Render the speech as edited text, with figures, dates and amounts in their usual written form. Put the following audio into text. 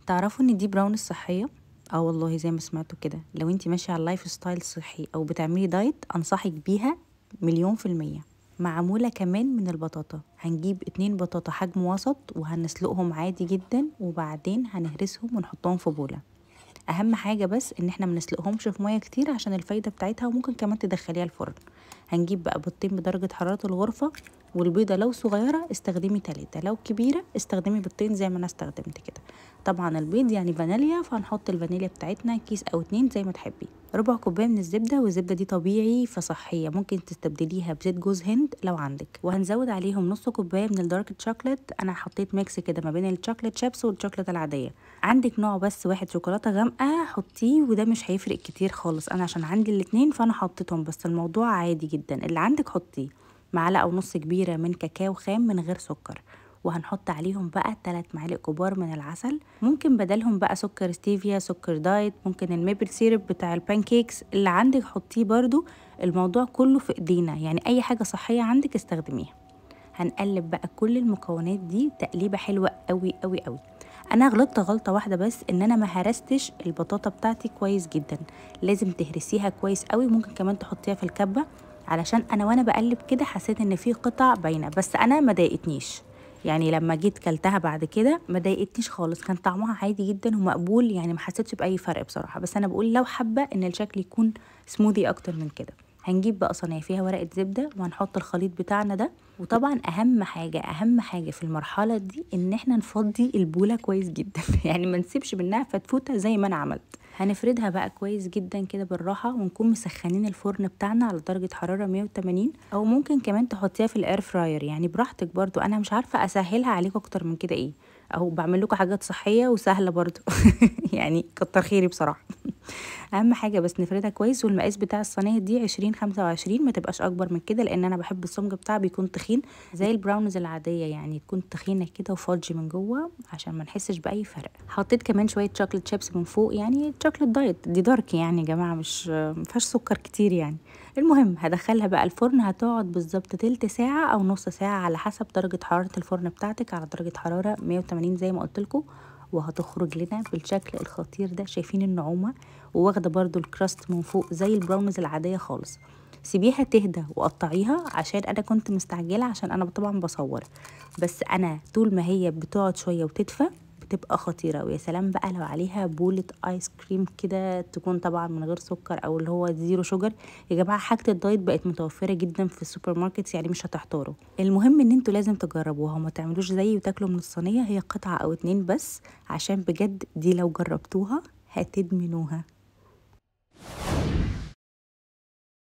تعرفوا ان دي براونيز صحيه؟ اه والله زي ما سمعتوا كده، لو انتي ماشيه على اللايف ستايل صحي او بتعملي دايت انصحك بيها مليون في المية. معمولة كمان من البطاطا. هنجيب 2 بطاطا حجم وسط وهنسلقهم عادي جدا، وبعدين هنهرسهم ونحطهم في بولة. اهم حاجة بس ان احنا منسلقهمش في مية كتير عشان الفايدة بتاعتها، وممكن كمان تدخليها الفرن. هنجيب بقى بيضتين بدرجة حرارة الغرفة، والبيضة لو صغيرة استخدمي 3، لو كبيرة استخدمي بيضتين زي ما انا استخدمت كده. طبعا البيض يعني فانيليا، فهنحط الفانيليا بتاعتنا كيس او 2 زي ما تحبي. ربع كوباية من الزبدة، والزبدة دي طبيعي فصحية، ممكن تستبدليها بزيت جوز هند لو عندك. وهنزود عليهم نص كوباية من الدارك شوكليت. انا حطيت ميكس كده ما بين الشوكليت شيبس والشوكليت العادية. عندك نوع بس واحد شوكولاتة غامقة حطيه، وده مش هيفرق كتير خالص، انا عشان عندي الاتنين فانا حطيتهم، بس الموضوع عادي جدا، اللي عندك حطيه. معلقة ونص كبيرة من كاكاو خام من غير سكر. وهنحط عليهم بقى 3 معالق كبار من العسل، ممكن بدلهم بقى سكر ستيفيا، سكر دايت، ممكن الميبل سيرب بتاع البانكيكس اللي عندك حطيه برضو. الموضوع كله في ايدينا، يعني اي حاجة صحية عندك استخدميها. هنقلب بقى كل المكونات دي تقليبة حلوة قوي قوي قوي. انا غلطت غلطة واحدة بس، ان انا ما هرستش البطاطا بتاعتي كويس جدا. لازم تهرسيها كويس قوي، ممكن كمان تحطيها في الكبة، علشان انا وانا بقلب كده حسيت ان في قطع باينة، بس انا ما ضايقتنيش. يعني لما جيت كلتها بعد كده ما ضايقتنيش خالص، كان طعمها عادي جدا ومقبول، يعني ما حسيتش باي فرق بصراحة. بس انا بقول لو حابة ان الشكل يكون سموذي اكتر من كده. هنجيب بقى صينيه فيها ورقه زبده، وهنحط الخليط بتاعنا ده. وطبعا اهم حاجه في المرحله دي ان احنا نفضي البوله كويس جدا يعني ما نسيبش منها فتفوته زي ما انا عملت. هنفردها بقى كويس جدا كده بالراحه، ونكون مسخنين الفرن بتاعنا على درجه حراره 180، او ممكن كمان تحطيها في الاير فراير، يعني براحتك برضو. انا مش عارفه اسهلها عليكم اكتر من كده ايه، اهو بعمل لكم حاجات صحيه وسهله برضو يعني كتر خيري بصراحه. اهم حاجه بس نفردها كويس، والمقاس بتاع الصينيه دي 20 25، ما تبقاش اكبر من كده، لان انا بحب السمك بتاعها بيكون تخين زي البراونز العاديه، يعني تكون تخينه كده وفادجي من جوه عشان ما نحسش باي فرق. حطيت كمان شويه شوكليت شيبس من فوق، يعني شوكليت دايت دي دارك يعني يا جماعه، مش ما فيهاش سكر كتير يعني. المهم هدخلها بقى الفرن، هتقعد بالظبط تلت ساعه او نص ساعه على حسب درجه حراره الفرن بتاعتك، على درجه حراره 180 زي ما قلت لكم. وهتخرج لنا بالشكل الخطير ده. شايفين النعومه؟ وواخده برضو الكراست من فوق زي البراونيز العاديه خالص. سيبيها تهدى وقطعيها، عشان انا كنت مستعجله، عشان انا طبعا بصور. بس انا طول ما هي بتقعد شويه وتدفى بتبقى خطيره. ويا سلام بقى لو عليها بولة ايس كريم كده، تكون طبعا من غير سكر او اللي هو زيرو شوجر. يا جماعه حاجه الدايت بقت متوفره جدا في السوبر ماركت، يعني مش هتحتاروا. المهم ان انتوا لازم تجربوها وما تعملوش زيي وتاكلوا من الصينيه، هي قطعه او 2 بس، عشان بجد دي لو جربتوها هتدمنوها.